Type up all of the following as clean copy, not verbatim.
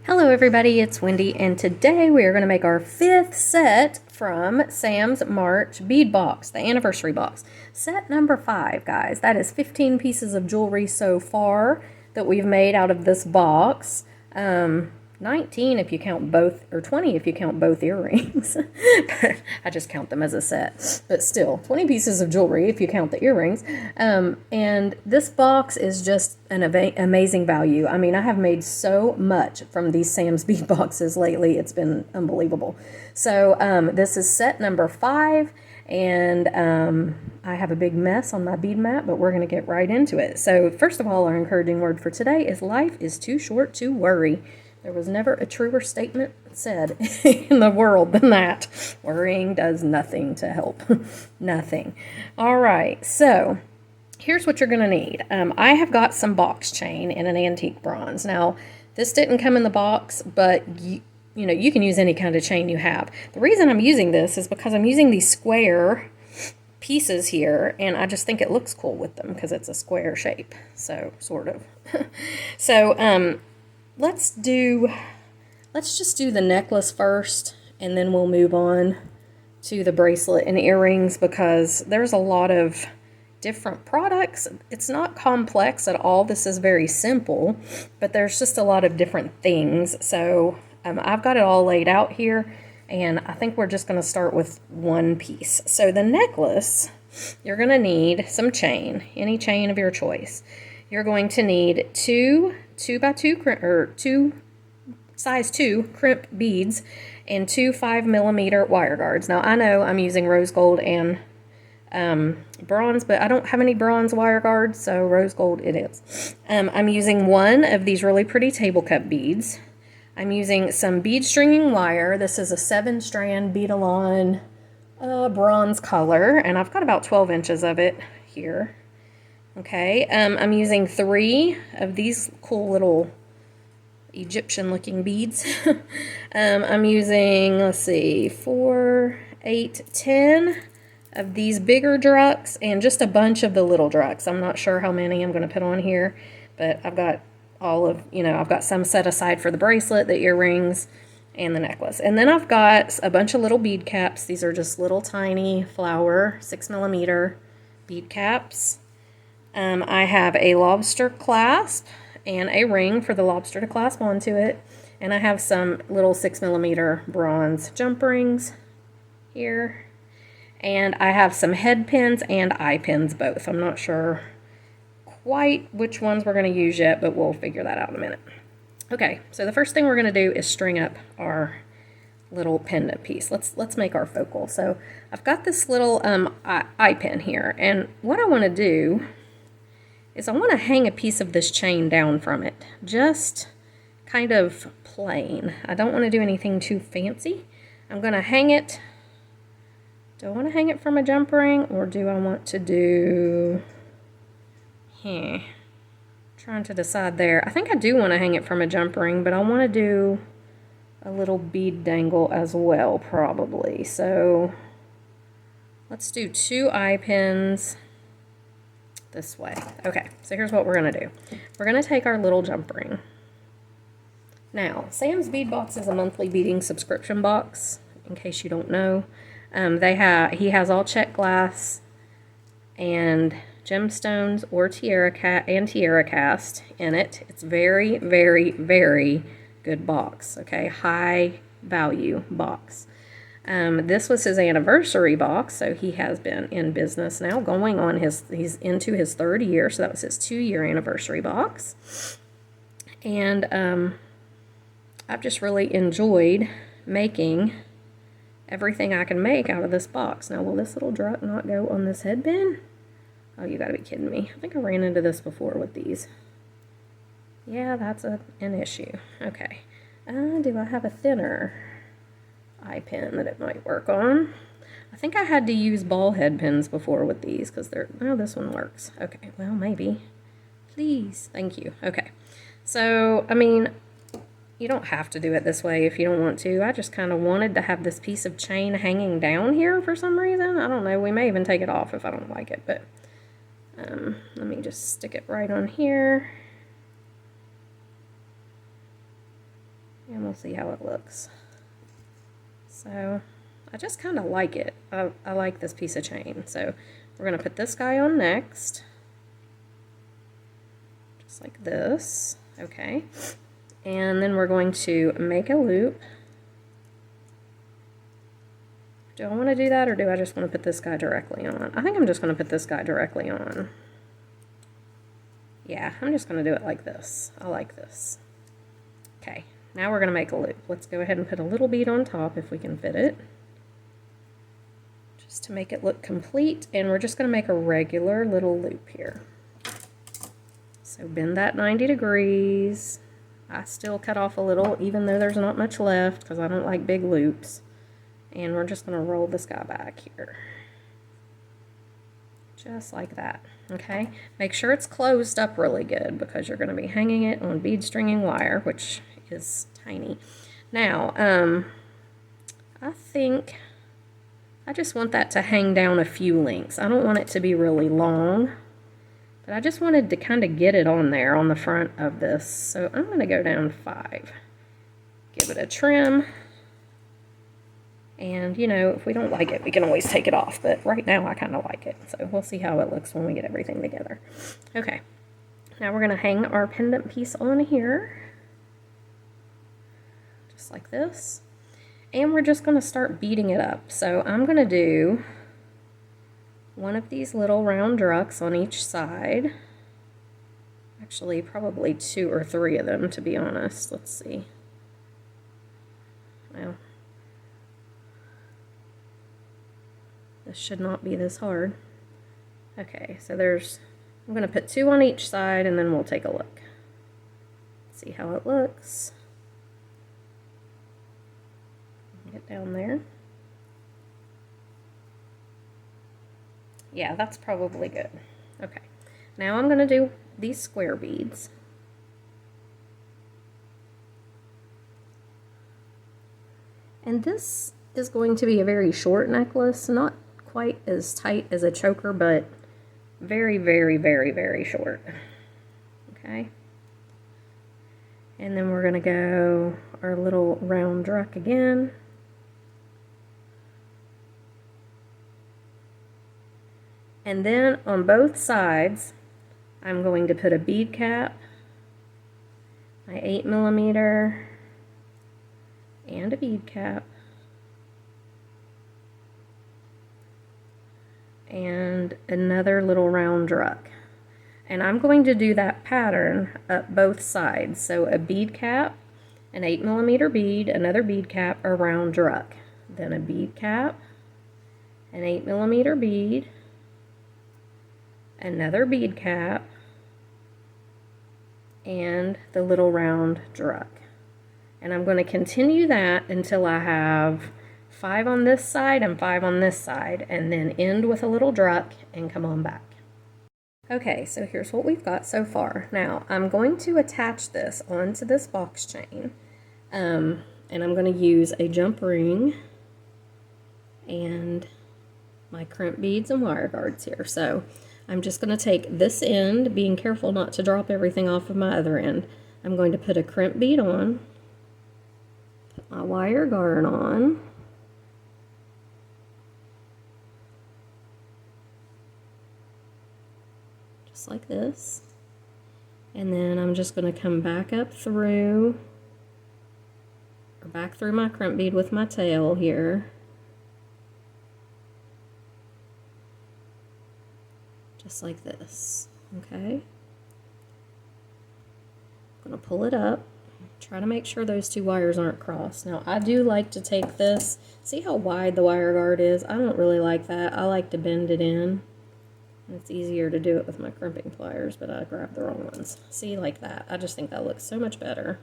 Hello everybody, it's Wendy, and today we are going to make our 5th set from Sam's March bead box, the anniversary box. Set number 5, guys. That is 15 pieces of jewelry so far that we've made out of this box. 19 if you count both, or 20 if you count both earrings. But I just count them as a set. But still, 20 pieces of jewelry if you count the earrings. And this box is just an amazing value. I mean, I have made so much from these Sam's bead boxes lately. It's been unbelievable. So this is set number 5. And I have a big mess on my bead mat, but we're going to get right into it. So first of all, our encouraging word for today is life is too short to worry. There was never a truer statement said in the world than that. Worrying does nothing to help. Nothing. All right, so here's what you're going to need. I have got some box chain in an antique bronze. Now, this didn't come in the box, but you know, you can use any kind of chain you have. The reason I'm using this is because I'm using these square pieces here, and I just think it looks cool with them because it's a square shape, so sort of. So let's just do the necklace first, and then we'll move on to the bracelet and earrings, because there's a lot of different products. It's not complex at all. This is very simple, but there's just a lot of different things. So I've got it all laid out here, and I think we're just going to start with one piece. So the necklace, you're going to need some chain, any chain of your choice. You're going to need two size 2 crimp beads and 2 5mm wire guards. Now I know I'm using rose gold and bronze, but I don't have any bronze wire guards, so rose gold it is. I'm using one of these really pretty table cut beads. I'm using some bead stringing wire. This is a 7-strand bead-along bronze color, and I've got about 12 inches of it here. Okay, I'm using 3 of these cool little Egyptian looking beads. I'm using, let's see, 4, 8, 10 of these bigger drucks, and just a bunch of the little drucks. I'm not sure how many I'm going to put on here, but I've got all of, I've got some set aside for the bracelet, the earrings, and the necklace. And then I've got a bunch of little bead caps. These are just little tiny flower 6mm bead caps. I have a lobster clasp and a ring for the lobster to clasp onto it. And I have some little 6mm bronze jump rings here. And I have some head pins and eye pins both. I'm not sure quite which ones we're going to use yet, but we'll figure that out in a minute. Okay, so the first thing we're going to do is string up our little pendant piece. Let's make our focal. So I've got this little eye pin here, and what I want to do is I want to hang a piece of this chain down from it, just kind of plain. I don't want to do anything too fancy. I'm going to hang it. Do I want to hang it from a jump ring, or do I want to do... Trying to decide there. I think I do want to hang it from a jump ring, but I want to do a little bead dangle as well, probably. So let's do 2 eye pins this way. Okay, so here's what we're going to do. We're going to take our little jump ring. Now, Sam's Bead Box is a monthly beading subscription box, in case you don't know. He has all check glass and gemstones or tiara cast in it. It's very, very, very good box. Okay, high value box. This was his anniversary box, so he has been in business now, he's into his 3rd year, so that was his 2-year anniversary box. And I've just really enjoyed making everything I can make out of this box. Now, will this little drop not go on this headband? Oh, you gotta be kidding me. I think I ran into this before with these. Yeah, that's an issue. Okay. Do I have a thinner eye pin that it might work on? I think I had to use ball head pins before with these, because this one works. Okay, well, maybe. Please. Thank you. Okay. So, I mean, you don't have to do it this way if you don't want to. I just kind of wanted to have this piece of chain hanging down here for some reason. I don't know. We may even take it off if I don't like it, but let me just stick it right on here. and we'll see how it looks. So I just kind of like it. I like this piece of chain. So we're going to put this guy on next. Just like this. Okay. And then we're going to make a loop. Do I want to do that, or do I just want to put this guy directly on? I think I'm just going to put this guy directly on. Yeah, I'm just going to do it like this. I like this. Okay, now we're going to make a loop. Let's go ahead and put a little bead on top if we can fit it, just to make it look complete. And we're just going to make a regular little loop here. So bend that 90 degrees. I still cut off a little, even though there's not much left, because I don't like big loops. And we're just going to roll this guy back here. Just like that, okay? Make sure it's closed up really good, because you're going to be hanging it on bead stringing wire, which is tiny. Now, I think I just want that to hang down a few lengths. I don't want it to be really long, but I just wanted to kind of get it on there on the front of this. So I'm going to go down 5. Give it a trim. And, you know, if we don't like it, we can always take it off. But right now, I kind of like it. So we'll see how it looks when we get everything together. Okay. Now we're going to hang our pendant piece on here. Just like this. And we're just going to start beading it up. So I'm going to do one of these little round drucks on each side. Actually, probably 2 or 3 of them, to be honest. Let's see. Well, this should not be this hard. Okay, so I'm going to put 2 on each side, and then we'll take a look. See how it looks. Get down there. Yeah, that's probably good. Okay, now I'm going to do these square beads. And this is going to be a very short necklace, not quite as tight as a choker, but very, very, very, very short. Okay. And then we're going to go our little round druck again. And then on both sides, I'm going to put a bead cap, my 8mm, and a bead cap, and another little round druck. And I'm going to do that pattern up both sides. So a bead cap, an 8mm bead, another bead cap, a round druck. Then a bead cap, an 8mm bead, another bead cap, and the little round druck. And I'm going to continue that until I have 5 on this side and 5 on this side, and then end with a little druck and come on back. Okay, so here's what we've got so far. Now, I'm going to attach this onto this box chain, and I'm going to use a jump ring and my crimp beads and wire guards here. So I'm just going to take this end, being careful not to drop everything off of my other end. I'm going to put a crimp bead on, put my wire guard on, just like this, and then I'm just going to come back up through, or back through my crimp bead with my tail here, just like this. Okay, I'm going to pull it up, try to make sure those 2 wires aren't crossed. Now I do like to take this, see how wide the wire guard is? I don't really like that. I like to bend it in. It's easier to do it with my crimping pliers, but I grabbed the wrong ones. See, like that. I just think that looks so much better.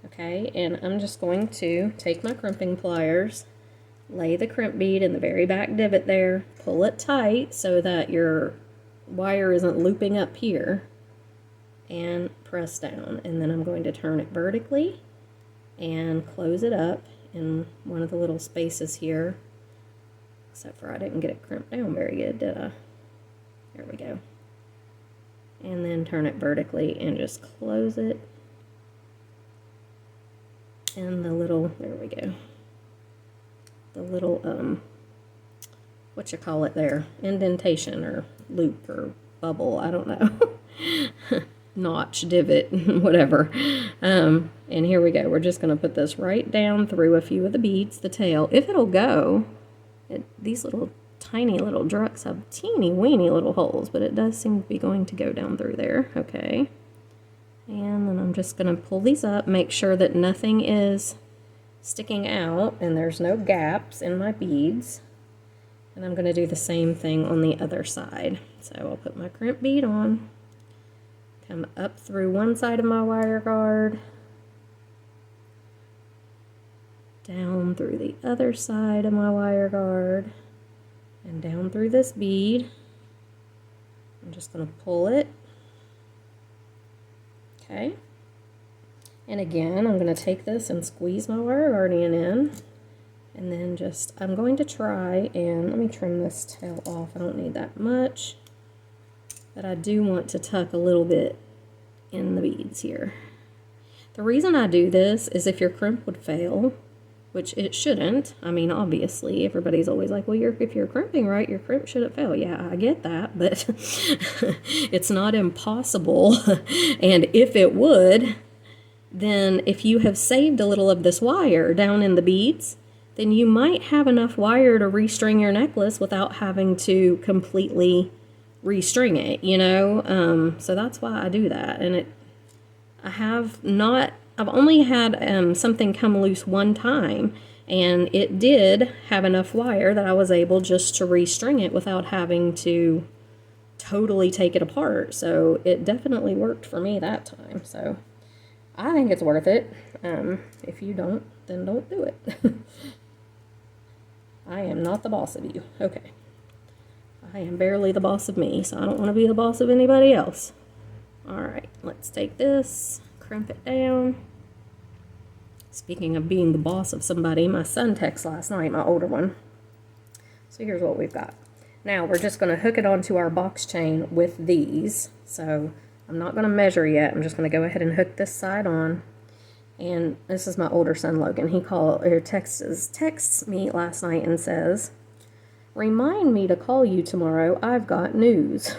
Okay, and I'm just going to take my crimping pliers, lay the crimp bead in the very back divot there, pull it tight so that your wire isn't looping up here, and press down. And then I'm going to turn it vertically and close it up in one of the little spaces here, except for I didn't get it crimped down very good, did I? There we go. And then turn it vertically and just close it. And the little, there we go, the little, what you call it there, indentation or loop or bubble, I don't know, notch, divot, whatever. And here we go. We're just going to put this right down through a few of the beads, the tail. If it'll go, these little tiny little drucks have teeny weeny little holes, but it does seem to be going to go down through there. Okay. And then I'm just going to pull these up, make sure that nothing is sticking out and there's no gaps in my beads. And I'm going to do the same thing on the other side. So I'll put my crimp bead on, come up through one side of my wire guard, down through the other side of my wire guard, and down through this bead. I'm just going to pull it. Okay. And again, I'm going to take this and squeeze my wire guardian in. And then I'm going to try and, let me trim this tail off. I don't need that much. But I do want to tuck a little bit in the beads here. The reason I do this is if your crimp would fail, which it shouldn't. I mean, obviously, everybody's always like, well, if you're crimping right, your crimp shouldn't fail. Yeah, I get that, but it's not impossible. And if it would, then if you have saved a little of this wire down in the beads, then you might have enough wire to restring your necklace without having to completely restring it, you know? So that's why I do that. And I've only had something come loose one time, and it did have enough wire that I was able just to restring it without having to totally take it apart. So it definitely worked for me that time. So I think it's worth it. If you don't, then don't do it. I am not the boss of you. Okay. I am barely the boss of me, so I don't want to be the boss of anybody else. Alright, let's take this, crimp it down. Speaking of being the boss of somebody, my son texted last night, my older one. So here's what we've got. Now we're just going to hook it onto our box chain with these. So I'm not going to measure yet. I'm just going to go ahead and hook this side on. And this is my older son, Logan. He texts me last night and says, "Remind me to call you tomorrow. I've got news."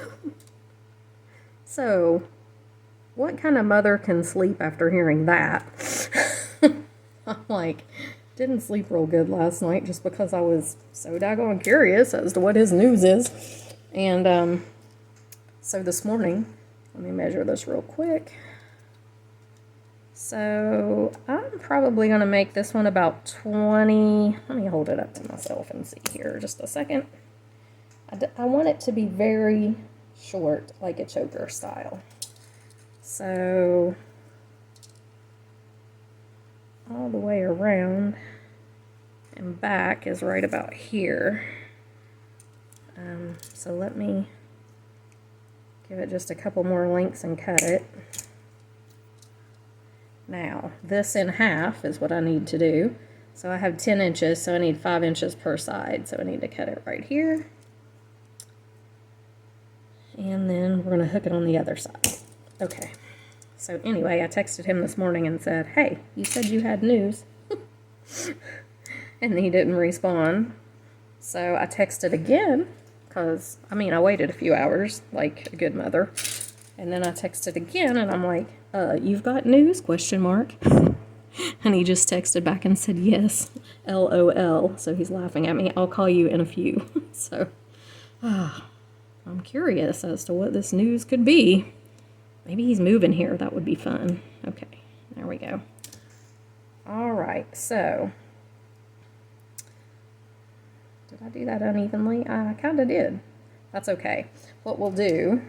So, what kind of mother can sleep after hearing that? I'm like, didn't sleep real good last night just because I was so daggone curious as to what his news is. And so this morning, let me measure this real quick. So I'm probably going to make this one about 20. Let me hold it up to myself and see here just a second. I want it to be very short, like a choker style. So all the way around and back is right about here. So let me give it just a couple more lengths and cut it. Now, this in half is what I need to do. So I have 10 inches, so I need 5 inches per side. So I need to cut it right here. And then we're going to hook it on the other side. Okay. So anyway, I texted him this morning and said, "Hey, you said you had news." And he didn't respond. So I texted again, because, I mean, I waited a few hours, like a good mother. And then I texted again, and I'm like, "You've got news, question mark." And he just texted back and said, "Yes, LOL." So he's laughing at me. "I'll call you in a few." So, I'm curious as to what this news could be. Maybe he's moving here. That would be fun. Okay, there we go. All right, so did I do that unevenly? I kind of did. That's okay. What we'll do,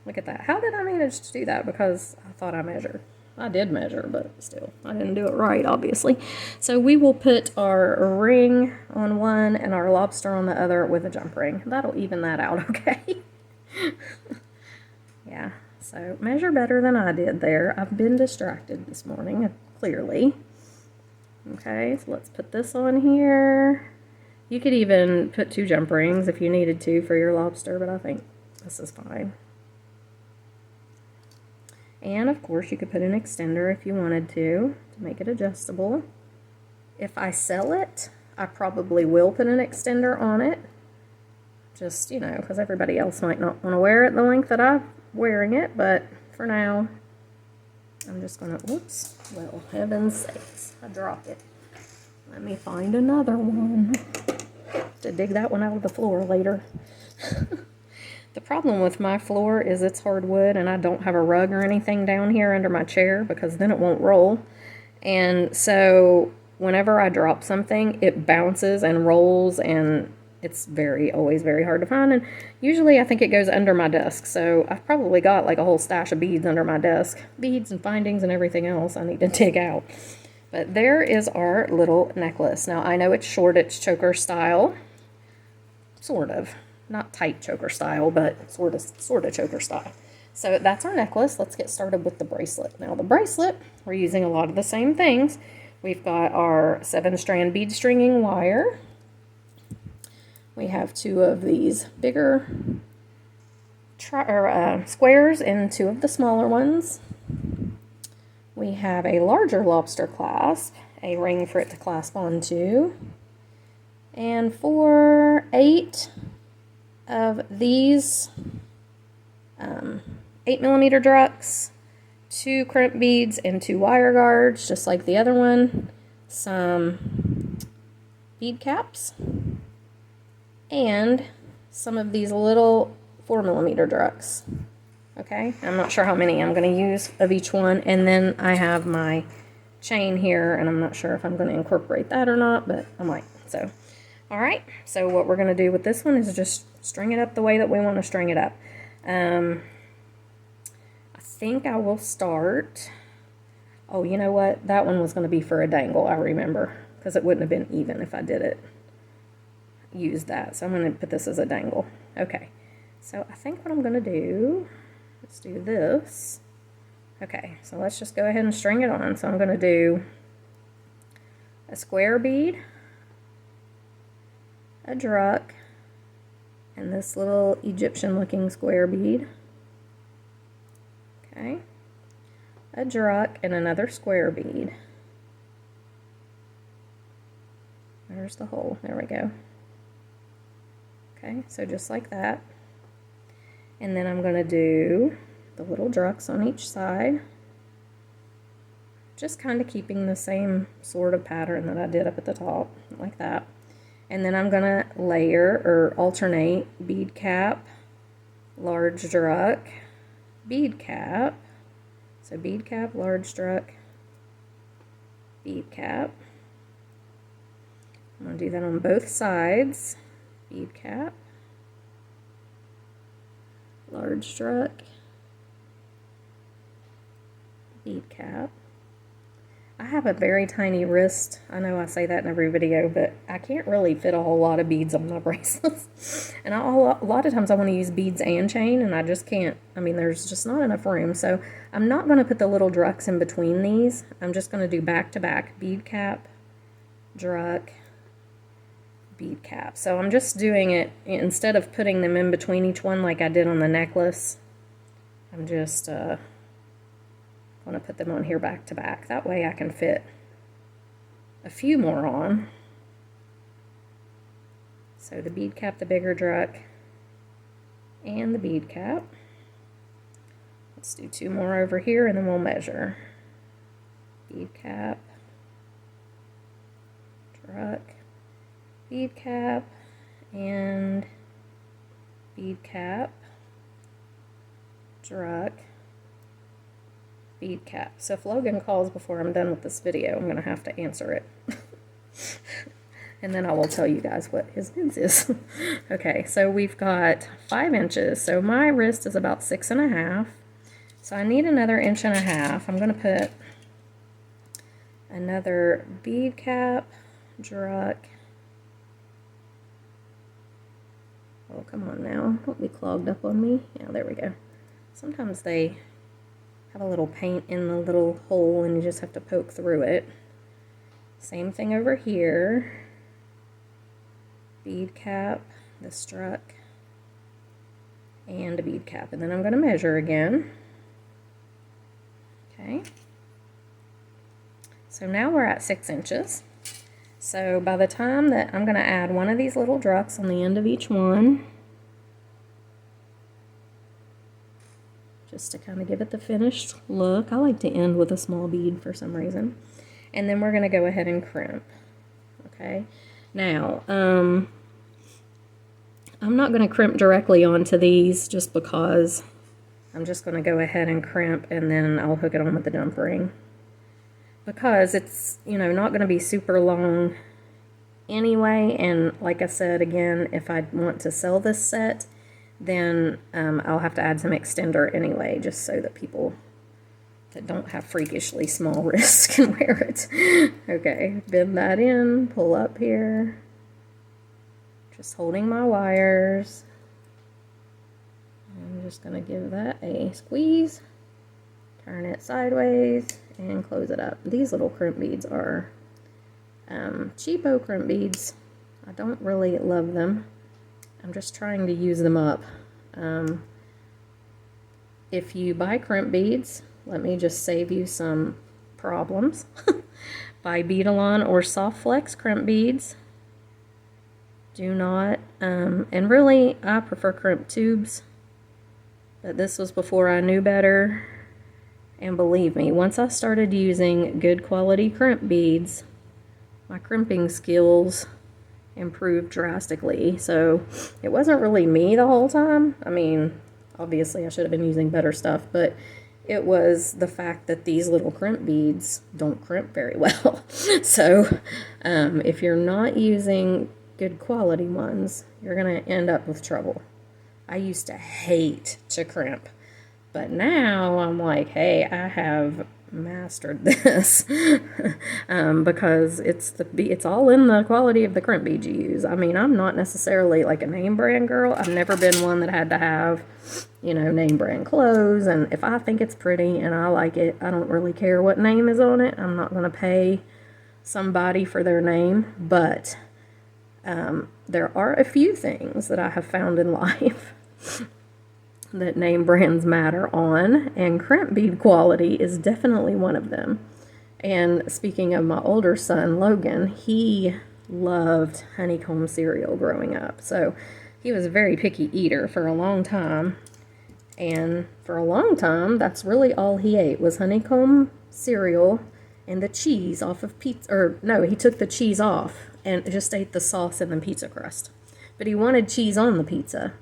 look at that. How did I manage to do that? Because I thought I measured. I did measure, but still, I didn't do it right, obviously. So we will put our ring on one and our lobster on the other with a jump ring. That'll even that out, okay? Yeah, so measure better than I did there. I've been distracted this morning, clearly. Okay, so let's put this on here. You could even put 2 jump rings if you needed to for your lobster, but I think this is fine. And of course you could put an extender if you wanted to make it adjustable. If I sell it, I probably will put an extender on it. Just, you know, because everybody else might not want to wear it the length that I'm wearing it, but for now, I'm just going to, whoops, well, heaven's sakes, I dropped it. Let me find another one. To dig that one out of the floor later. The problem with my floor is it's hardwood and I don't have a rug or anything down here under my chair because then it won't roll. And so whenever I drop something, it bounces and rolls, and it's always very hard to find. And usually I think it goes under my desk. So I've probably got like a whole stash of beads under my desk. Beads and findings and everything else I need to dig out. But there is our little necklace. Now I know it's short, it's choker style. Sort of. Not tight choker style, but sort of choker style. So that's our necklace. Let's get started with the bracelet. Now the bracelet, we're using a lot of the same things. We've got our 7-strand bead stringing wire. We have 2 of these bigger squares and 2 of the smaller ones. We have a larger lobster clasp, a ring for it to clasp onto, and 8 of these 8mm drucks, 2 crimp beads and 2 wire guards, just like the other one, some bead caps, and some of these little 4mm drucks. Okay, I'm not sure how many I'm going to use of each one, and then I have my chain here, and I'm not sure if I'm going to incorporate that or not, but I might. So, all right, so what we're going to do with this one is just string it up the way that we want to string it up. I think I will start, oh, you know what, that one was going to be for a dangle, I remember, because it wouldn't have been even if I did use that. So I'm going to put this as a dangle. Okay, so I think what I'm going to do, let's do this. Okay, so let's just go ahead and string it on. So I'm going to do a square bead, a druck, and this little Egyptian looking square bead. Okay, a druck and another square bead. There's the hole, there we go. Okay, so just like that. And then I'm going to do the little drucks on each side. Just kind of keeping the same sort of pattern that I did up at the top, like that. And then I'm going to layer or alternate bead cap, large druck, bead cap. So bead cap, large druck, bead cap. I'm going to do that on both sides. Bead cap, large druck, bead cap. I have a very tiny wrist. I know I say that in every video, but I can't really fit a whole lot of beads on my bracelets. And a lot of times I want to use beads and chain, and I just can't. I mean, there's just not enough room. So I'm not going to put the little drucks in between these. I'm just going to do back-to-back bead cap, druck, bead cap. So I'm just doing it, instead of putting them in between each one like I did on the necklace, I'm just going to put them on here back to back. That way I can fit a few more on. So the bead cap, the bigger druck, and the bead cap. Let's do 2 more over here and then we'll measure. Bead cap, druck, bead cap, and bead cap, druck, bead cap. So if Logan calls before I'm done with this video, I'm going to have to answer it. And then I will tell you guys what his bids is. Okay, so we've got 5 inches. So my wrist is about 6.5. So I need another 1.5 inches. I'm going to put another bead cap, druck. Oh, come on now. Don't be clogged up on me. Yeah, there we go. Sometimes they have a little paint in the little hole and you just have to poke through it. Same thing over here. Bead cap, the druck, and a bead cap. And then I'm going to measure again. Okay. So now we're at 6 inches. So by the time that I'm going to add one of these little drucks on the end of each one, just to kind of give it the finished look. I like to end with a small bead for some reason. And then we're going to go ahead and crimp. Okay. Now, I'm not going to crimp directly onto these just because I'm just going to go ahead and crimp and then I'll hook it on with the jump ring. Because it's, you know, not going to be super long anyway. And like I said, again, if I want to sell this set, then I'll have to add some extender anyway, just so that people that don't have freakishly small wrists can wear it. Okay, bend that in, pull up here, just holding my wires. I'm just going to give that a squeeze, turn it sideways, and close it up. These little crimp beads are cheapo crimp beads. I don't really love them. I'm just trying to use them up. If you buy crimp beads, let me just save you some problems. Buy Beadalon or Soft Flex crimp beads. Do not, and really I prefer crimp tubes, but this was before I knew better. And believe me, once I started using good quality crimp beads, my crimping skills improved drastically. So it wasn't really me the whole time. I mean, obviously I should have been using better stuff, but it was the fact that these little crimp beads don't crimp very well. So if you're not using good quality ones, you're going to end up with trouble. I used to hate to crimp, but now I'm like, hey, I have mastered this because it's all in the quality of the crimp beads you use. I mean, I'm not necessarily like a name brand girl. I've never been one that had to have, you know, name brand clothes, and if I think it's pretty and I like it, I don't really care what name is on it. I'm not going to pay somebody for their name, but there are a few things that I have found in life that name brands matter on, and crimp bead quality is definitely one of them. And speaking of my older son, Logan, he loved honeycomb cereal growing up. So he was a very picky eater for a long time. And for a long time, that's really all he ate was honeycomb cereal and the cheese off of pizza. Or no, he took the cheese off and just ate the sauce and the pizza crust. But he wanted cheese on the pizza.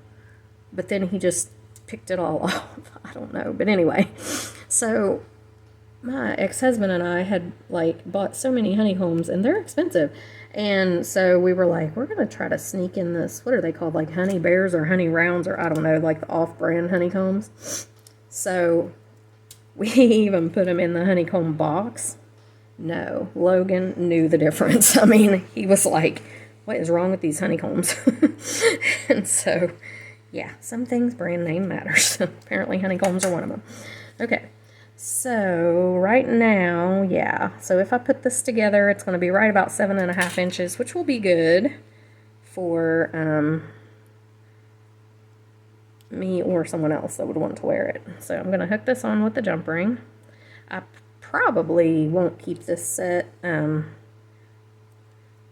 But then he just picked it all off. I don't know. But anyway, so my ex-husband and I had like bought so many honeycombs, and they're expensive. And so we were like, we're going to try to sneak in this, what are they called? Like honey bears or honey rounds, or I don't know, like the off-brand honeycombs. So we even put them in the honeycomb box. No, Logan knew the difference. I mean, he was like, what is wrong with these honeycombs? And so yeah, some things brand name matters. Apparently honeycombs are one of them. Okay, so right now, yeah, so if I put this together, it's going to be right about 7.5 inches, which will be good for me or someone else that would want to wear it. So I'm going to hook this on with the jump ring. I probably won't keep this set.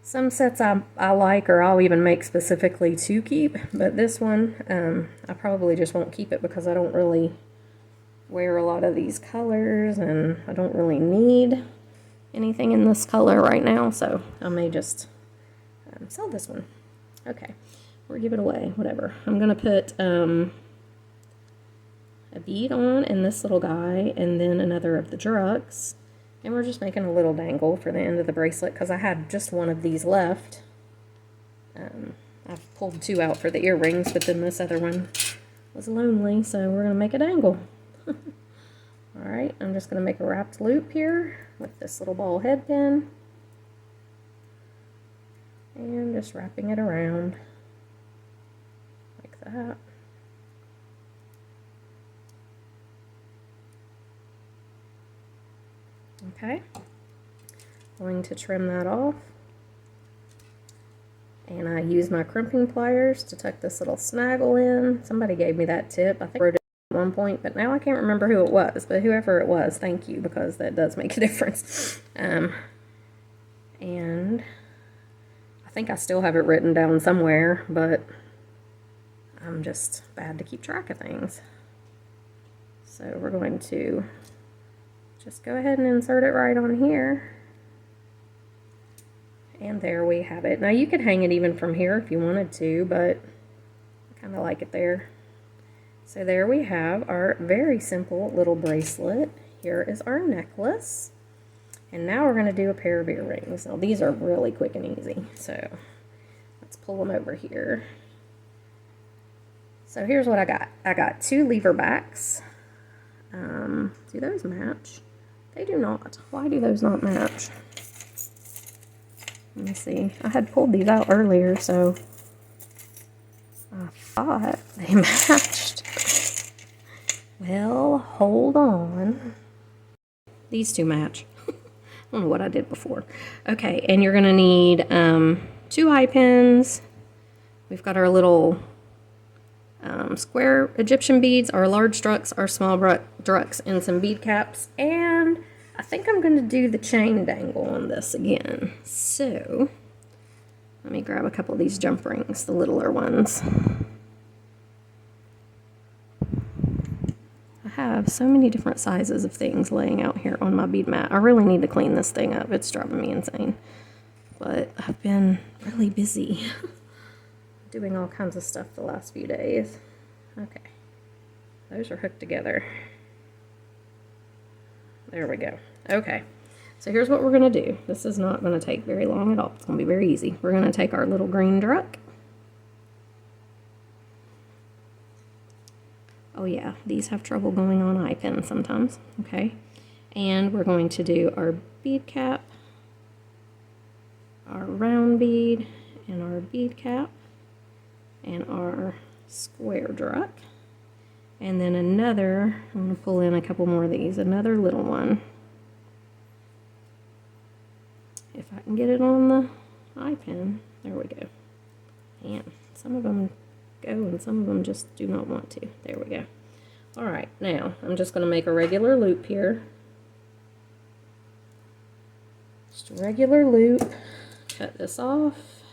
Some sets I like, or I'll even make specifically to keep, but this one, I probably just won't keep it because I don't really wear a lot of these colors, and I don't really need anything in this color right now, so I may just sell this one. Okay, or give it away, whatever. I'm going to put a bead on in this little guy, and then another of the drugs. And we're just making a little dangle for the end of the bracelet because I had just one of these left. I've pulled 2 out for the earrings, but then this other one was lonely, so we're going to make a dangle. Alright, I'm just going to make a wrapped loop here with this little ball head pin. And just wrapping it around like that. Okay, going to trim that off, and I use my crimping pliers to tuck this little snaggle in. Somebody gave me that tip. I think I wrote it one point, but now I can't remember who it was. But whoever it was, thank you, because that does make a difference. And I think I still have it written down somewhere, but I'm just bad to keep track of things. So we're going to just go ahead and insert it right on here. And there we have it. Now you could hang it even from here if you wanted to, but I kind of like it there. So there we have our very simple little bracelet. Here is our necklace. And now we're going to do a pair of earrings. Now these are really quick and easy. So let's pull them over here. So here's what I got. I got 2 lever backs. Do those match? They do not. Why do those not match? Let me see. I had pulled these out earlier, so I thought they matched. Well, hold on. These 2 match. I don't know what I did before. Okay, and you're going to need 2 eye pins. We've got our little square Egyptian beads, our large drucks, our small drucks, and some bead caps. And I think I'm going to do the chain dangle on this again. So let me grab a couple of these jump rings, the littler ones. I have so many different sizes of things laying out here on my bead mat. I really need to clean this thing up. It's driving me insane. But I've been really busy doing all kinds of stuff the last few days. Okay. Those are hooked together. There we go. Okay. So here's what we're going to do. This is not going to take very long at all. It's going to be very easy. We're going to take our little green druck. Oh yeah, these have trouble going on eye pins sometimes. Okay. And we're going to do our bead cap, our round bead, and our bead cap, and our square druck. And then another, I'm going to pull in a couple more of these, another little one. If I can get it on the eye pin, there we go. And some of them go and some of them just do not want to. There we go. All right, now I'm just going to make a regular loop here. Just a regular loop. Cut this off.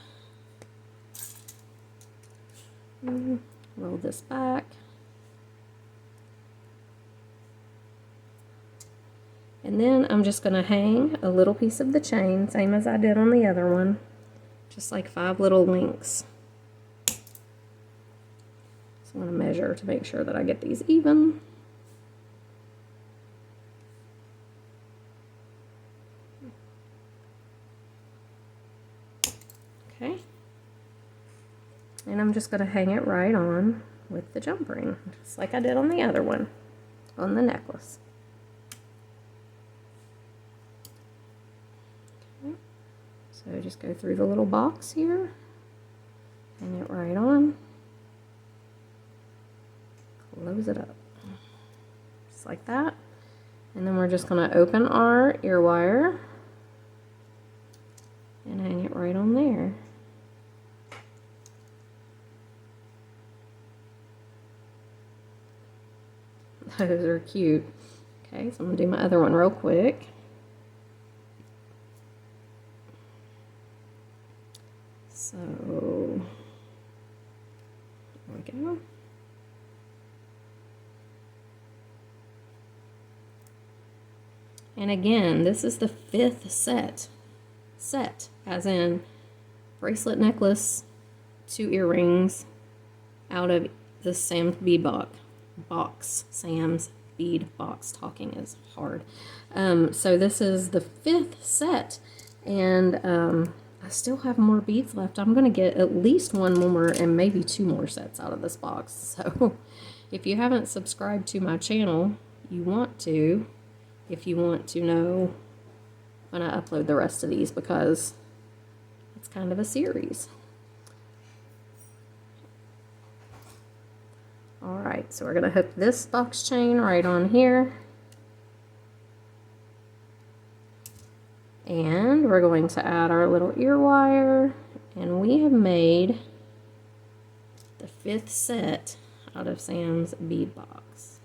Roll this back. And then I'm just going to hang a little piece of the chain, same as I did on the other one. Just like 5 little links. So I'm going to measure to make sure that I get these even. Okay. And I'm just going to hang it right on with the jump ring, just like I did on the other one, on the necklace. Okay. So just go through the little box here, hang it right on, close it up, just like that. And then we're just going to open our ear wire and hang it right on there. Those are cute. Okay, so I'm going to do my other one real quick. So, there we go. And again, this is the 5th set. Set, as in bracelet, necklace, 2 earrings out of the Sam's bead box. Sam's bead box. Talking is hard. So this is the 5th set, and I still have more beads left. I'm going to get at least 1 more and maybe 2 more sets out of this box. So if you haven't subscribed to my channel, you want to, if you want to know when I upload the rest of these, because it's kind of a series. Alright, so we're going to hook this box chain right on here. And we're going to add our little ear wire. And we have made the 5th set out of Sam's bead box.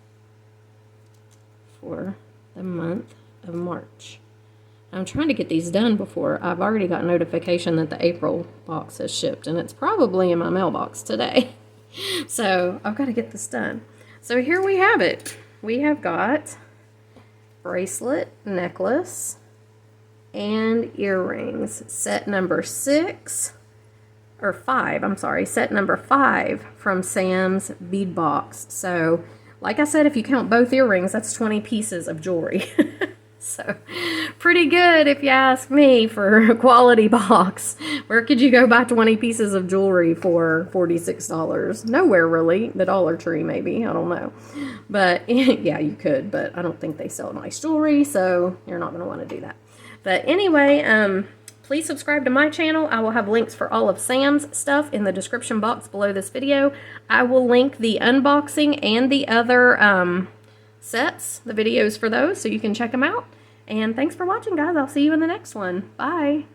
for the month of March. I'm trying to get these done before I've already got notification that the April box has shipped, and it's probably in my mailbox today. So I've got to get this done. So here we have it. We have got bracelet, necklace, and earrings. Set number 5, I'm sorry, set number 5 from Sam's bead box. So like I said, if you count both earrings, that's 20 pieces of jewelry. So pretty good if you ask me for a quality box. Where could you go buy 20 pieces of jewelry for $46? Nowhere really. The Dollar Tree maybe, I don't know. But yeah, you could, but I don't think they sell nice jewelry, so you're not going to want to do that. But anyway, please subscribe to my channel. I will have links for all of Sam's stuff in the description box below this video. I will link the unboxing and the other sets, the videos for those, so you can check them out. And thanks for watching, guys. I'll see you in the next one. Bye.